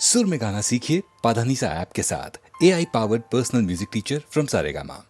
सुर में गाना सीखिए पाधानीसा ऐप के साथ। AI powered personal music teacher from Saregama.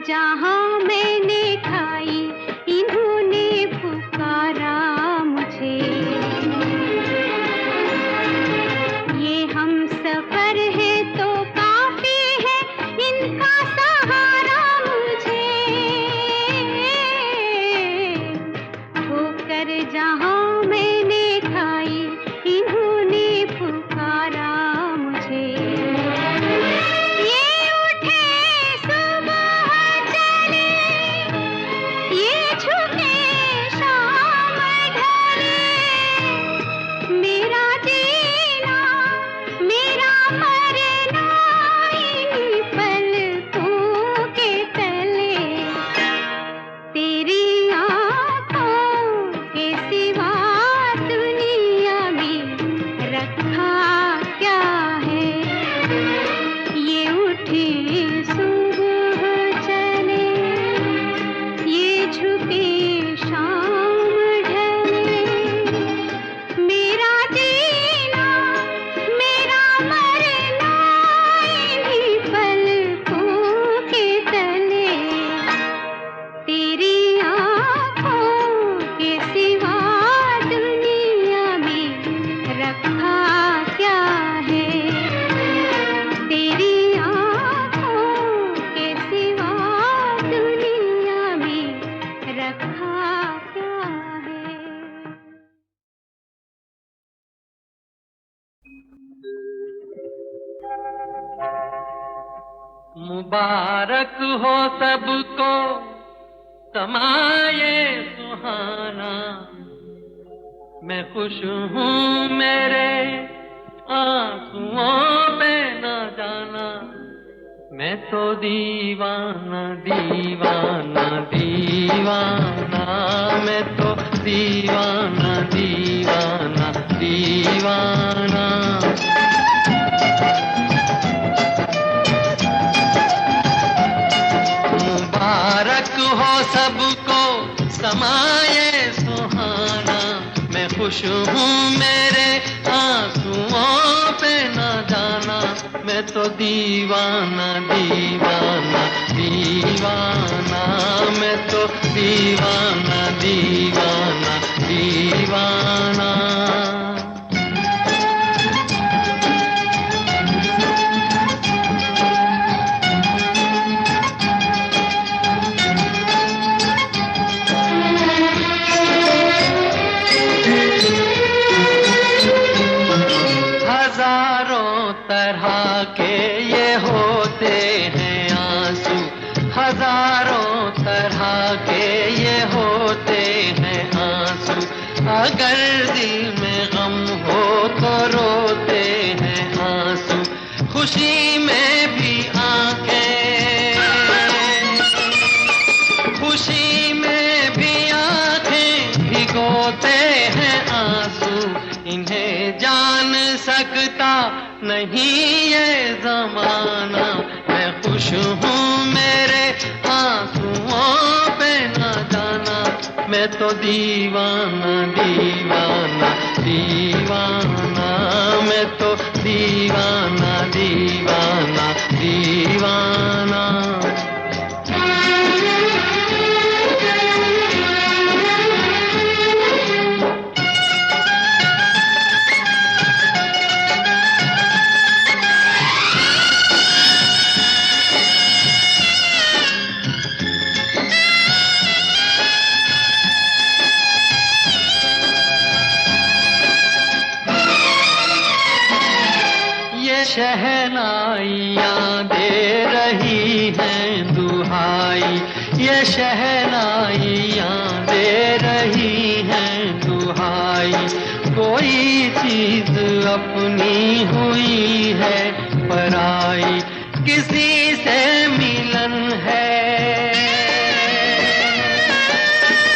जहाँ मैंने खाई इन्होंने पुकारा मुझे। ये हम सफर है तो काफी है इनका सहारा मुझे। ठोकर जहाँ मैंने खाई इन्होंने पुकारा मुझे। मुबारक हो सबको समाये सुहाना। मैं खुश हूँ मेरे आंसुओं पे न जाना। मैं तो दीवाना दीवाना दीवाना, मैं तो दीवाना दीवाना खुश हूँ मेरे आंसुओं पे न जाना, मैं तो दीवाना दीवाना दीवाना, मैं तो दीवाना दीवाना दीवाना। हजारों तरह के ये होते हैं आंसू, हजारों तरह के ये होते हैं आंसू। अगर दिल में गम हो तो रोते हैं आंसू, खुशी में भी आंखें, खुशी में भी आंखें भिगोते हैं आंसू। इन्हें जान सकता नहीं ये जमाना, मैं खुश हूँ मेरे आंसुओं पे न जाना, मैं तो दीवाना दीवाना दीवाना, मैं तो दीवाना दीवाना दीवाना। शहनाइयाँ दे रही हैं दुहाई, ये शहनाइयाँ दे रही हैं दुहाई। कोई चीज अपनी हुई है पराई, किसी से मिलन है,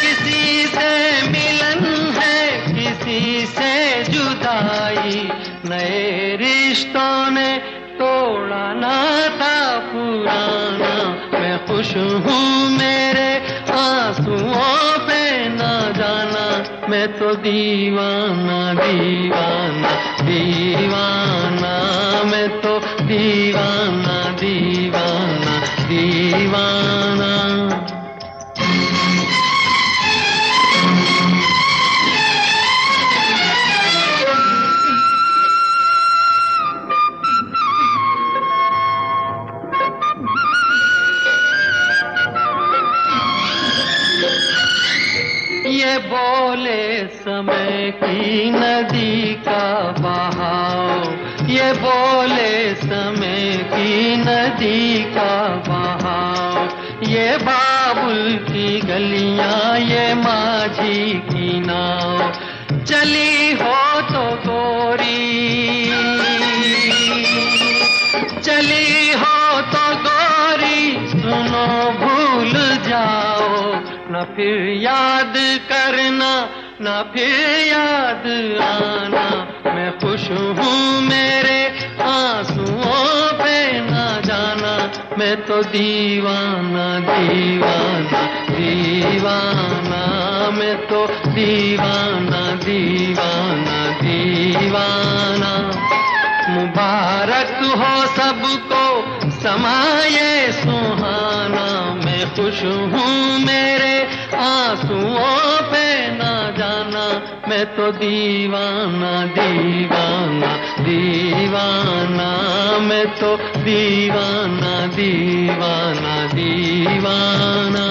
किसी से मिलन है, किसी से जुदाई। नए रिश्तों ने तोड़ा नाता पुराना, मैं खुश हूँ मेरे आंसुओं पे न जाना, मैं तो दीवाना दीवाना दीवाना, मैं तो दीवाना दीवाना दीवाना। ये बोले समय की नदी का बहाव, ये बोले समय की नदी का बहाव। ये बाबुल की गलियां, ये माझी की नाव, चली हो तो गोरी, चली हो तो गोरी, सुनो भूल जाओ, न फिर याद करना, न फिर याद आना। मैं खुश हूँ मेरे आंसुओं पे न जाना, मैं तो दीवाना दीवाना दीवाना, मैं तो दीवाना दीवाना दीवाना। मुबारक हो सबको समाये सुहाना, मैं खुश हूँ मेरे आंसुओं पे न जाना, मैं तो दीवाना दीवाना दीवाना, मैं तो दीवाना दीवाना दीवाना।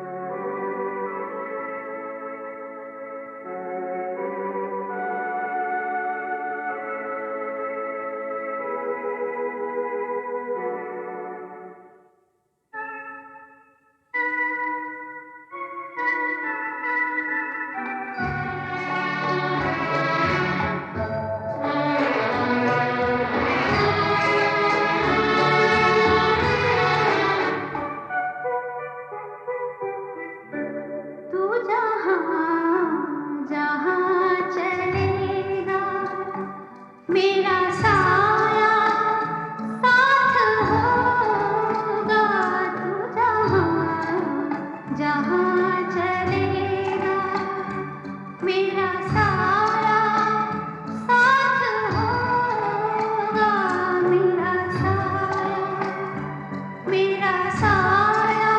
जहाँ जहाँ चलेगा मेरा साया साथ होगा। तू जहाँ जहाँ चलेगा मेरा साया साथ होगा। मेरा साया मेरा साया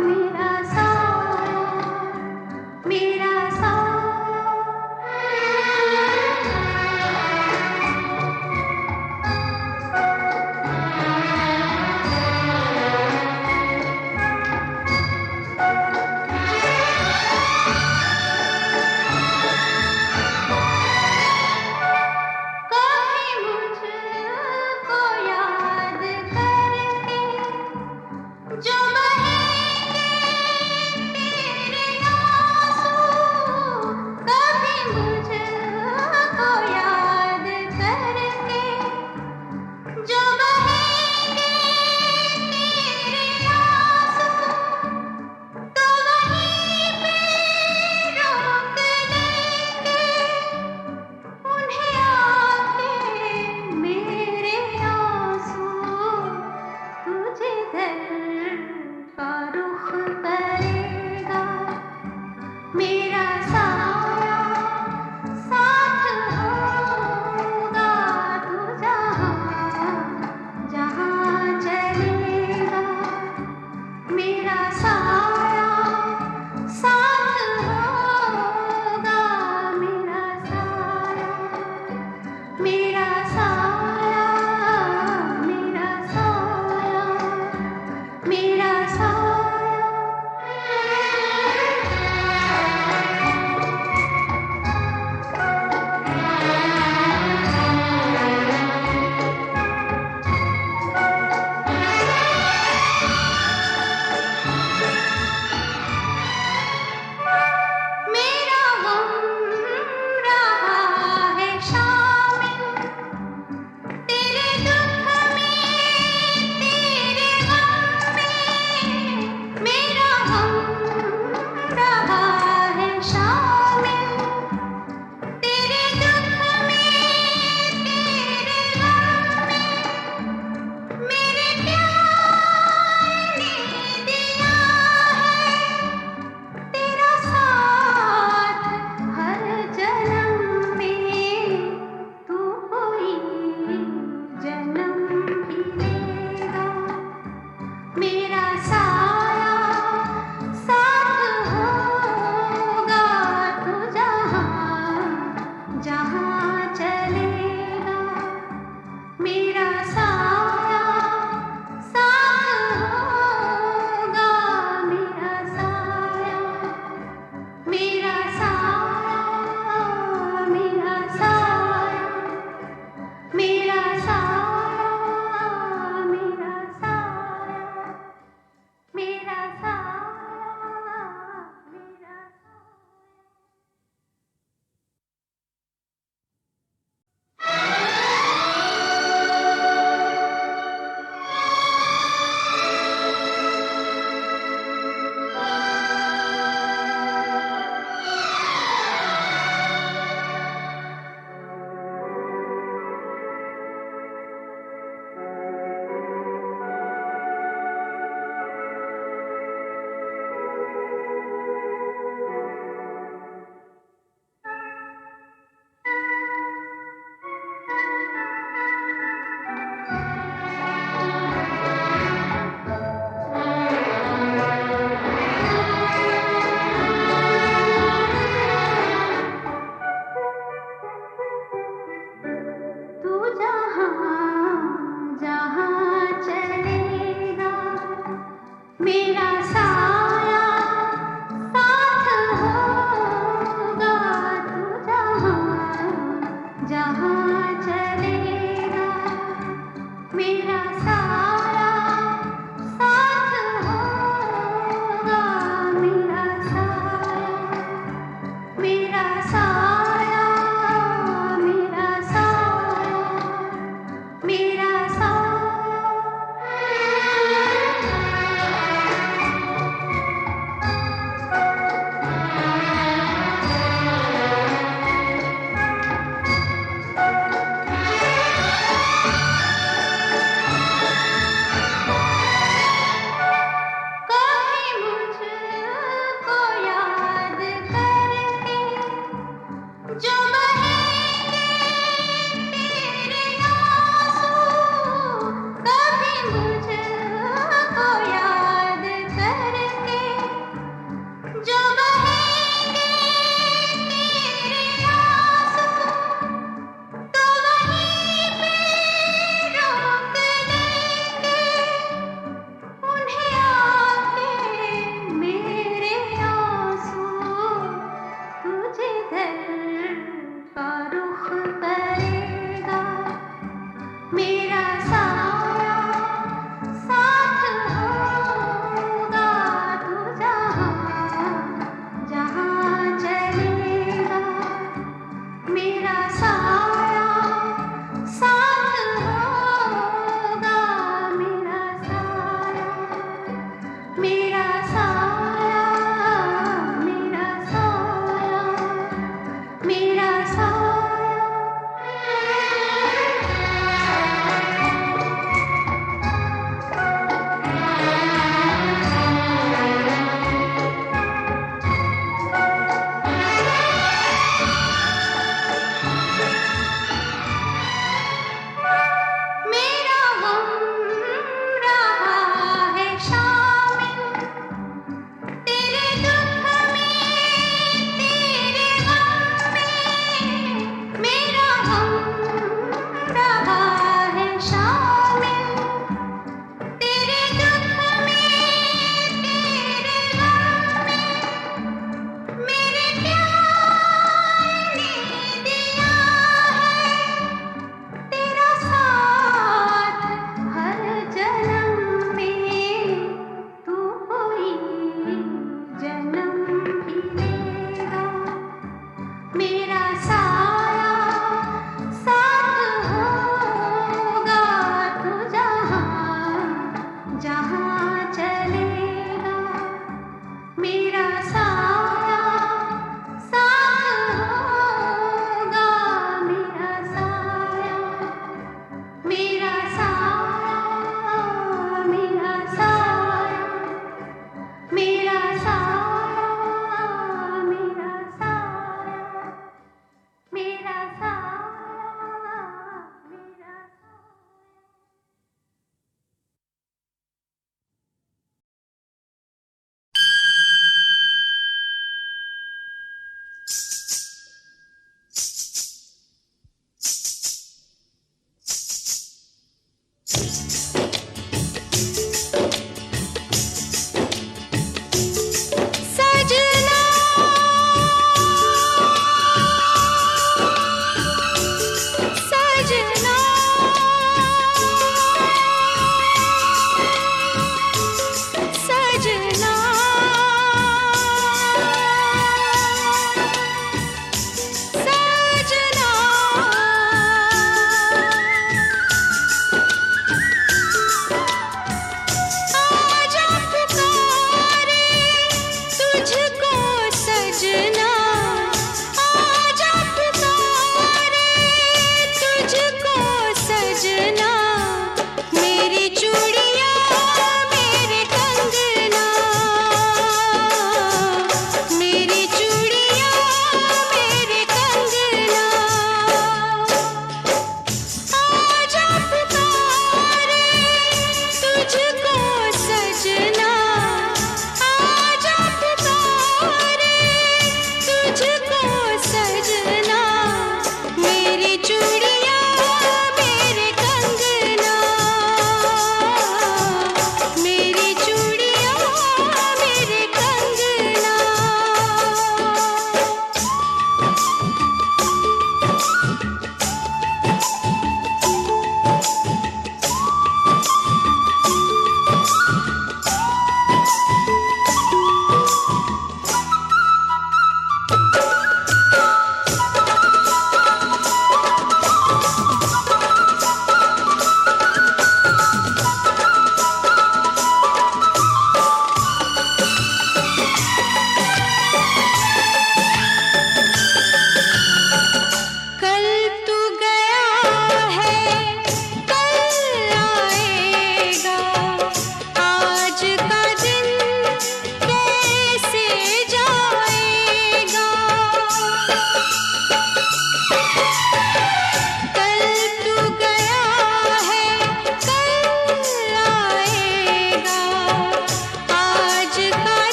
मेरा साया मेरा साया।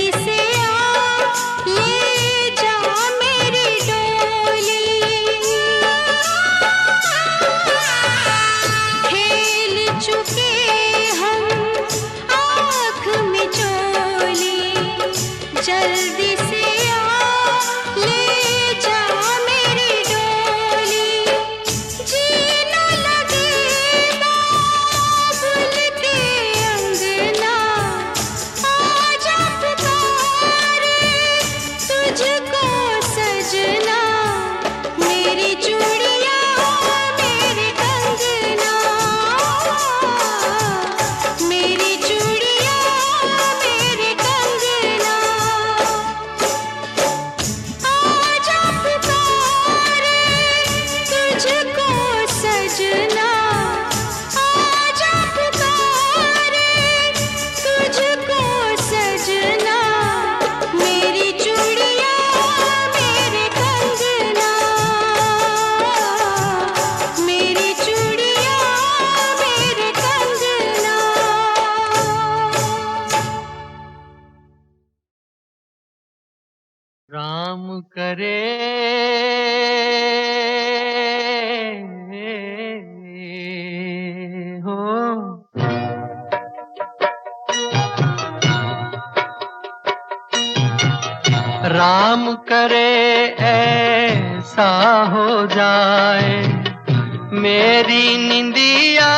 जल्दी से आ ले जा मेरी डोली। खेल चुके हम आँख में चोली, जल्दी से आ ले जा मेरी डोली। जीना लगेगा बुल के अंगना, आजा पुकारे तुझको सजना। मेरी चूड़ियाँ मेरे कंगना, मेरी चूड़ियाँ मेरे कंगना। आजा पुकारे तुझको सजना, आजा पुकारे तुझको सजना। मेरी चूड़ियाँ मेरे कंगना, मेरी चूड़ियाँ मेरे कंगना। राम करे हो, राम करे ऐसा हो जाए मेरी निंदिया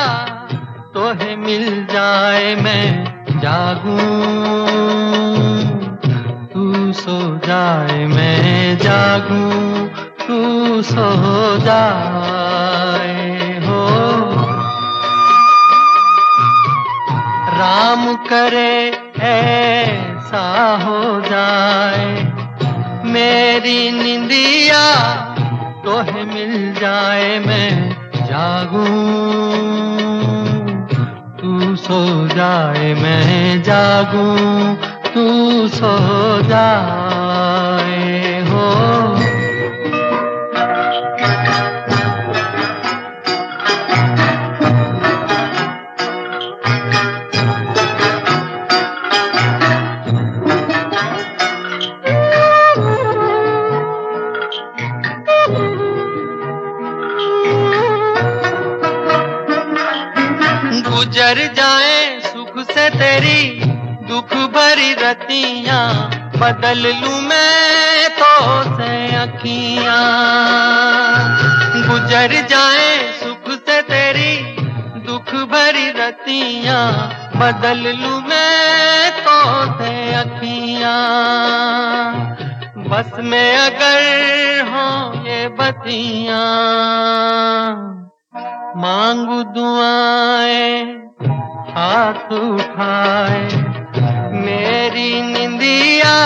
तोहे मिल जाए। मैं जागूं तू सो जाए, मैं जागूं तू सो जाए हो। राम करे ऐसा हो जाए मेरी निंदिया तोहे मिल जाए। मैं जागूं तू सो जाए, मैं जागूं तू सो जाए हो। गुजर जाए सुख से तेरी दुख भरी रतियां, बदल लूं मैं तो से अखियां। गुजर जाए सुख से तेरी दुख भरी रतियां, बदल लूं मैं तो से अखियां। बस में अगर हो ये बतियां, मांगू दुआएं हाथ उठाए। मेरी निंदिया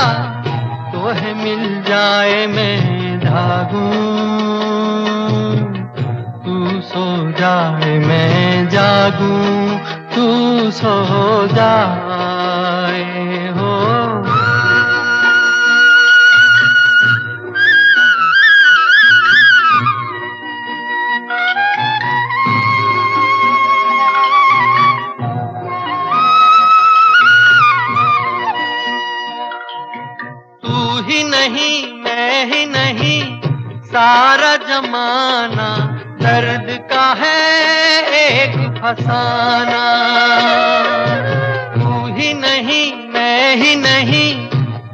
तोहे मिल जाए, मैं जागूं तू सो जाए, मैं जागूं तू सो जाए हो। ही नहीं मैं ही नहीं सारा जमाना, दर्द का है एक फसाना। तू ही नहीं मैं ही नहीं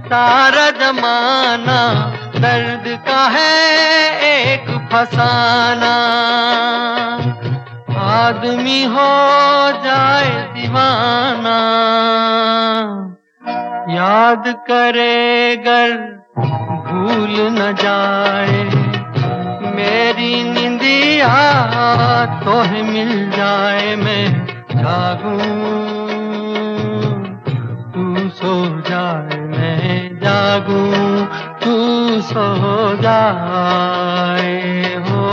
सारा जमाना, दर्द का है एक फसाना। आदमी हो जाए दीवाना, याद करे गर भूल न जाए। मेरी निंदिया तोहे मिल जाए, मैं जागूं तू सो जाए, मैं जागूं तू सो जाए हो।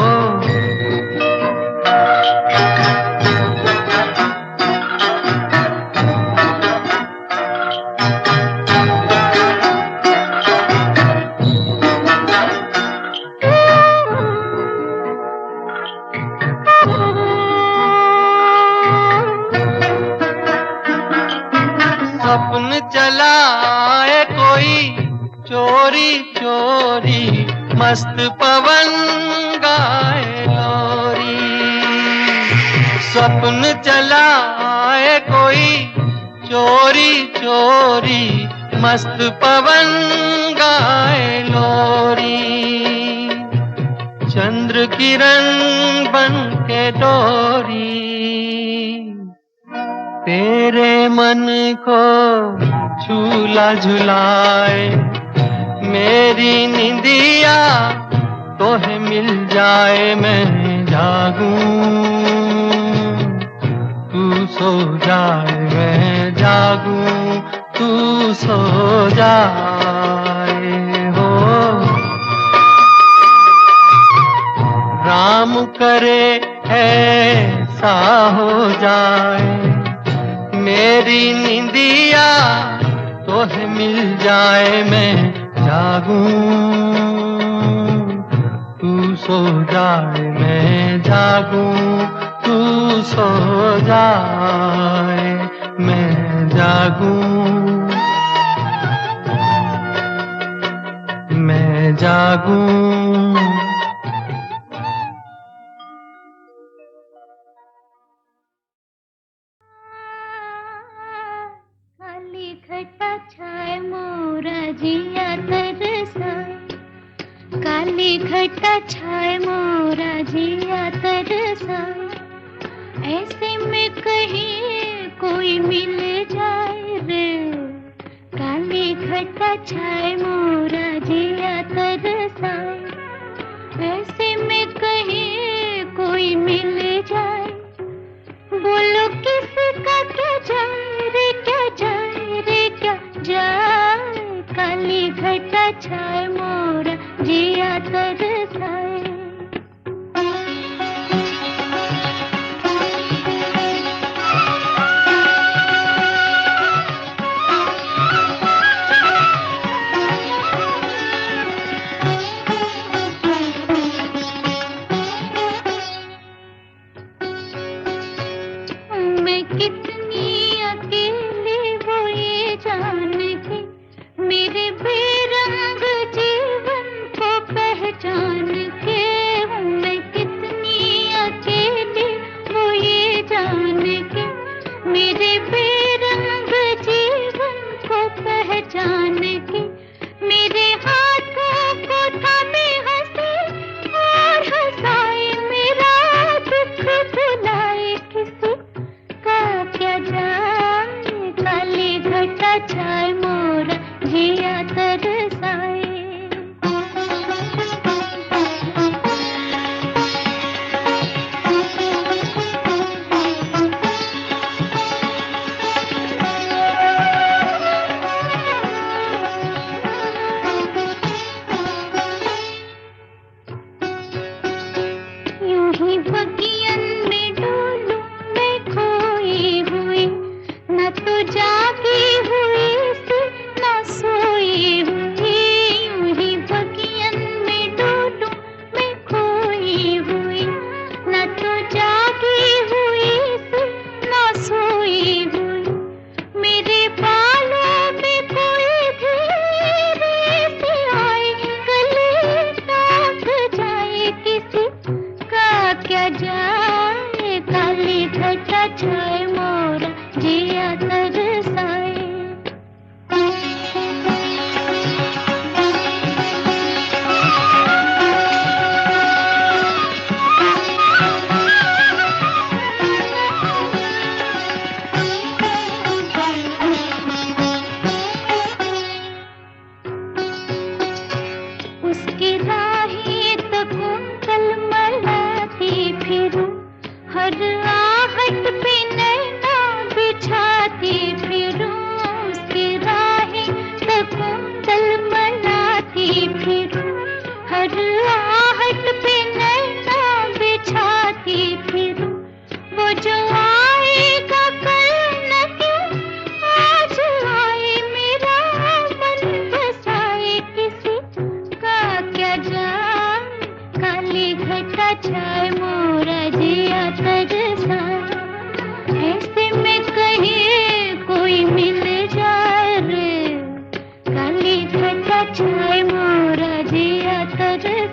सपन चला एक मस्त पवन गाए लोरी। स्वप्न चलाए कोई चोरी चोरी, मस्त पवन गाए लोरी। चंद्र किरण बन के डोरी, तेरे मन को झूला झुलाए। मेरी निंदिया तोहे मिल जाए, मैं जागूं तू सो जाए, मैं जागूं तू सो जाए। हो राम करे ऐसा हो जाए, मेरी निंदिया तोहे मिल जाए, मैं जागूं तू सो जाए, मैं जागूं तू सो जाए, मैं जागूं मैं जागूं। काली घटा छाए मोरा जिया तरसाए, काली घटा छाए मोरा जिया तरसाए। ऐसे में कहीं कोई मिल जाए रे, काली घटा छाए मोरा जिया तरसाए। ऐसे में कहीं कोई मिल जाए, बोलो किसका क्या जाए रे, क्या जाए रे, क्या जाए। काली घटा छाए मोरा जिया तरसाए। मैं कितनी अकेली वो ये जान के, मेरे बेरंग जीवन को पहचान के। मैं कितनी अकेली वो ये जान के, मेरे बेरंग जीवन को पहचान के। मेरे हाथों को थामे हंसे और हंसाए, मेरा दुख भुलाए किसी का क्या जाए। काली घटा छाए मोरा जिया तरसाए। यूं ही बगियन में डोलूं मैं खोई हुई, न तो जागी हुई सी न सोई हुई। यूं ही बगियन में डोलूं मैं खोई हुई, न तो जागी हुई सी न सोई हुई। मेरे बालों में कोई धीरे से आए, गले टांग जाए किसी का क्या जाए। काली घटा छाए मोरा जिया तरसाए। उसकी राहें तकूं कलमलाती फिरूं, हर आहट पे नैना बिछाती फिरूं। उसकी राहें तकूं कलमलाती फिरूं, हर आहट पे नैना बिछाती फिरूं। वो जो आएगा कल न क्यों आज आए, मेरा मन बसाए किसी का क्या जाए। काली घटा छाए मोरा जिया तरसाए। ऐसे में कहीं कोई मिल जाए रे, काली घटा छाए मोरा जिया तरसाए।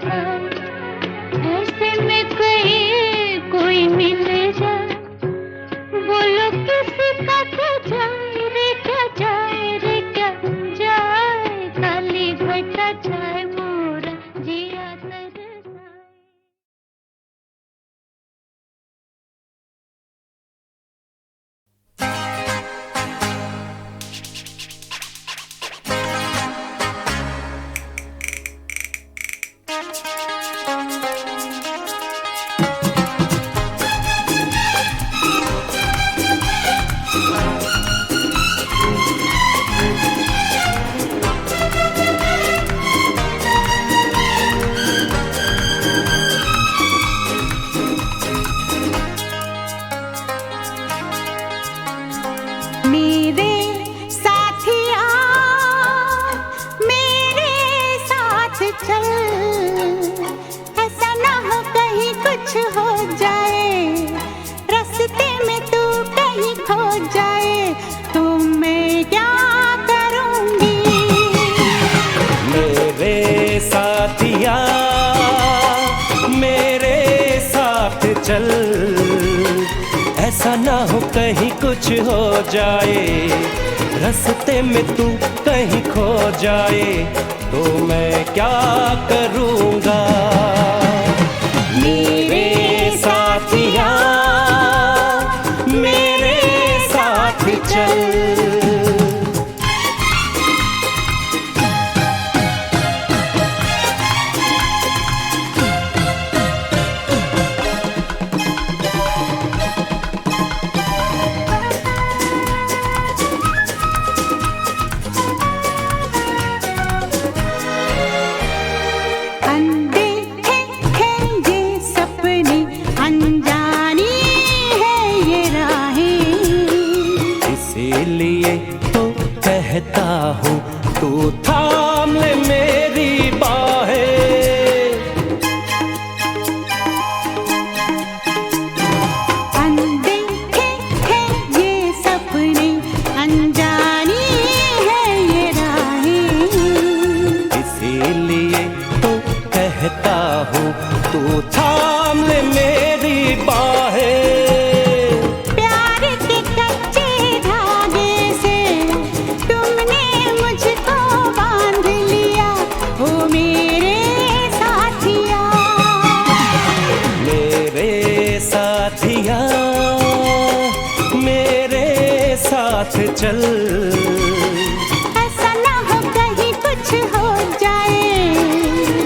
कहीं कुछ हो जाए, रास्ते में तू कहीं खो जाए, तो मैं क्या करूँगा। मेरे साथिया मेरे साथ चल। इसीलिए तो कहता हूँ तू थाम ले मेरी बाहें। अनदेखे हैं ये सपने, अनजानी है ये राहें। इसीलिए तो कहता हूँ तू थाम ले मेरी बाहें। मेरे साथ चल। ऐसा ना हो कहीं कुछ हो जाए,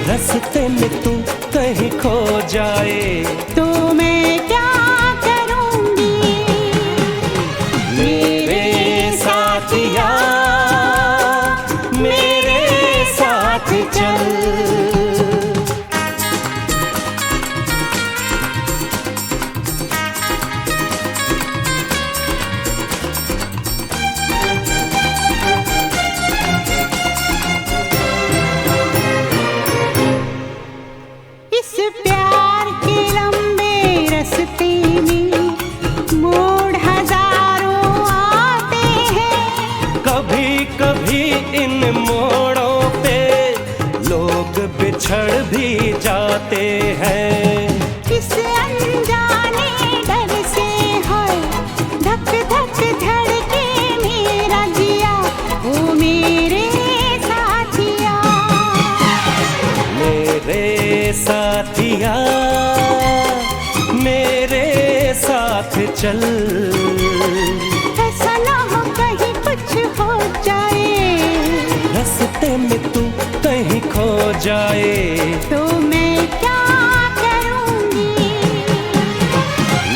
रास्ते में तू कहीं खो जाए, तो मैं क्या करूँगी। मेरे साथिया मेरे साथ चल। इस प्यार के लंबे रास्ते में मोड़ हजारों आते हैं। कभी कभी इन मोड़ों पे लोग बिछड़ भी जाते हैं। इस अनजाने डर से है धक धक धड़के मेरा जिया, ओ मेरे साथिया। मेरे साथिया मेरे साथ चल। ऐसा ना हो कहीं कुछ हो जाए, रास्ते में तू कहीं खो जाए, तो मैं क्या करूँगी।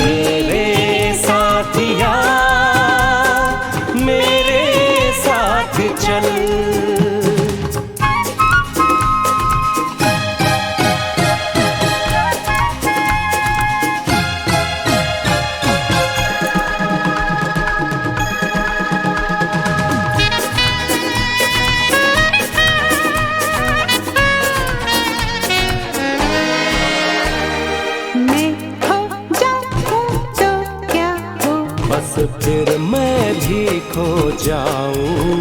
मेरे साथिया मेरे साथ चल। मैं खो जाऊँ तो क्या हो, बस फिर मैं भी खो जाऊं।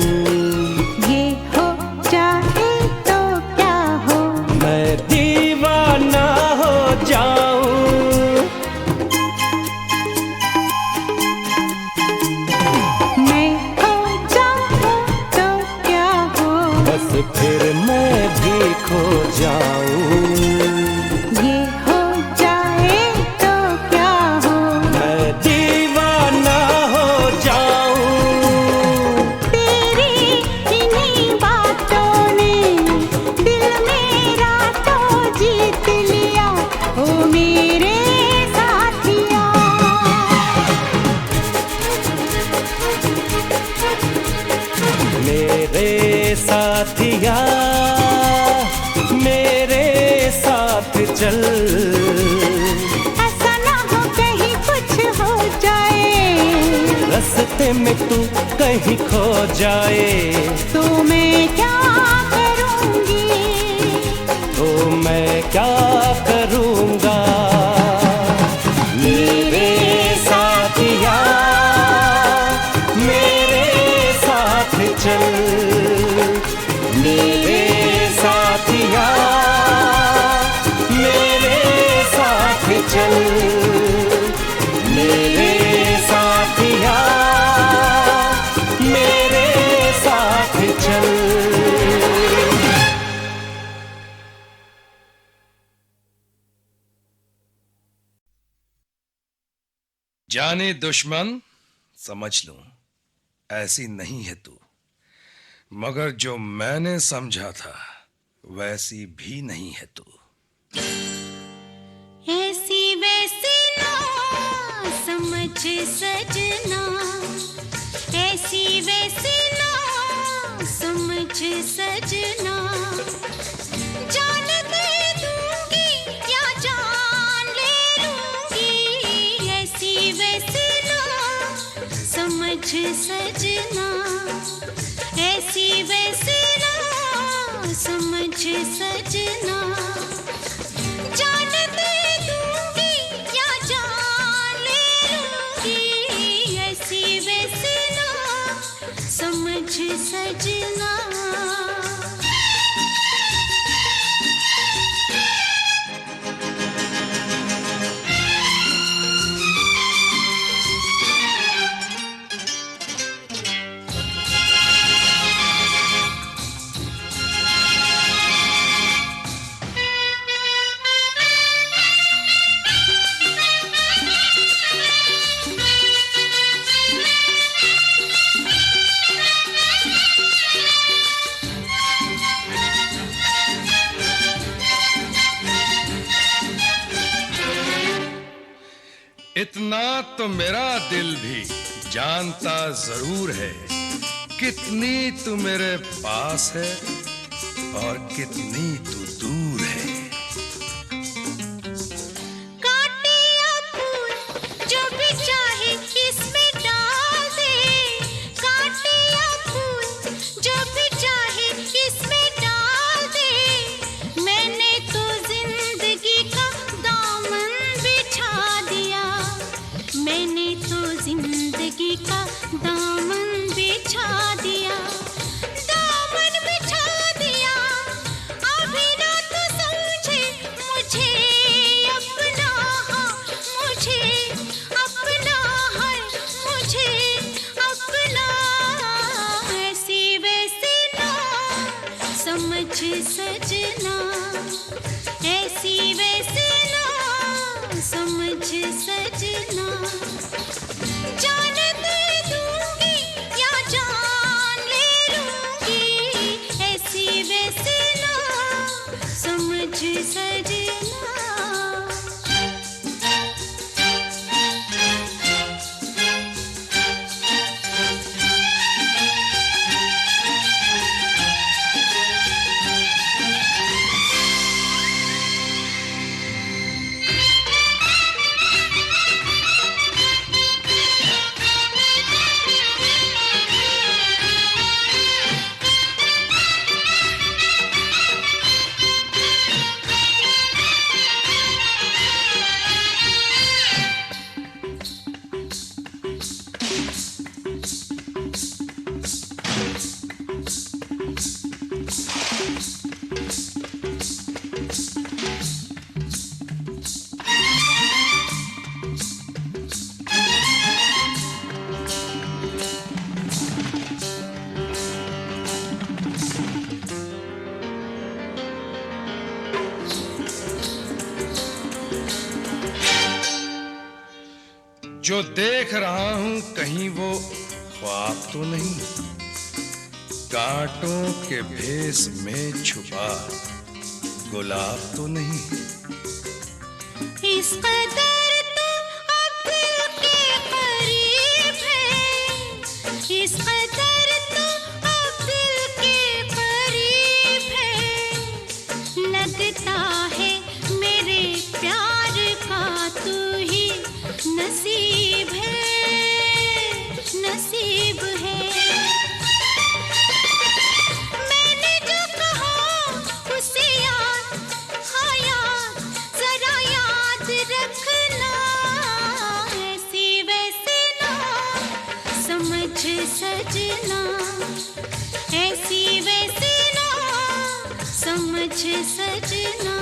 ये हो जाए तो क्या हो, मैं दीवाना हो जाऊं। मैं खो जाऊँ तो क्या हो, बस फिर मैं भी खो जाऊं। ये हो जाए तो क्या हो, मैं दीवाना हो जाऊं। तेरी इन्हीं बातों ने दिल मेरा तो जीत लिया, ओ मेरे साथिया। मेरे साथिया मेरे साथ चल। ऐसा ना हो कहीं कुछ हो जाए, रास्ते में तू कहीं खो जाए, तो मैं क्या करूँगी। तो मैं क्या करूँगा। मेरे साथिया मेरे साथ चल। मेरे साथिया मेरे साथ चल। मेरे साथ जाने दुश्मन समझ लूं, ऐसी नहीं है तू, मगर जो मैंने समझा था वैसी भी नहीं है तू। ऐसी वैसी ना समझ सजना, ऐसी वैसी ना समझ सजना, जान दे दूंगी या जान ले लूंगी, ऐसी वैसी ना समझ सजना, ऐसी वैसी ना समझ सजना, जान दे दूंगी या जान ले लूंगी, ऐसी वैसी ना समझ सजना। इतना तो मेरा दिल भी जानता जरूर है, कितनी तू मेरे पास है और कितनी तू दूर है। काटे या फूल जो भी चाहे इसमें डाल दे, काटे या फूल जो भी चाहे इसमें डाल दे, मैंने तो जिंदगी का दामन बिछा दिया, मैंने तो जिंदगी का दामन बिछा दिया, दामन बिछा दिया। अभी ना तो समझे मुझे अपना, मुझे अपना है, मुझे अपना, ऐसी वैसी ना समझ सजना, ऐसी वैसी ना समझ सजना, जान दे दूंगी या जान ले लूंगी, ऐसी वैसी ना समझ सजना। जो देख रहा हूं कहीं वो ख्वाब तो नहीं, कांटों के भेस में छुपा गुलाब तो नहीं। इस कदर तो अब दिल के करीब है, इस कदर तो अब दिल के करीब है, लगता है मेरे प्यार का तू ही नसीब है, नसीब है। मैंने जो कहा उसे याद, हाँ याद, जरा याद रखना, ऐसी वैसी ना समझ सजना, ऐसी वैसी ना समझ सजना,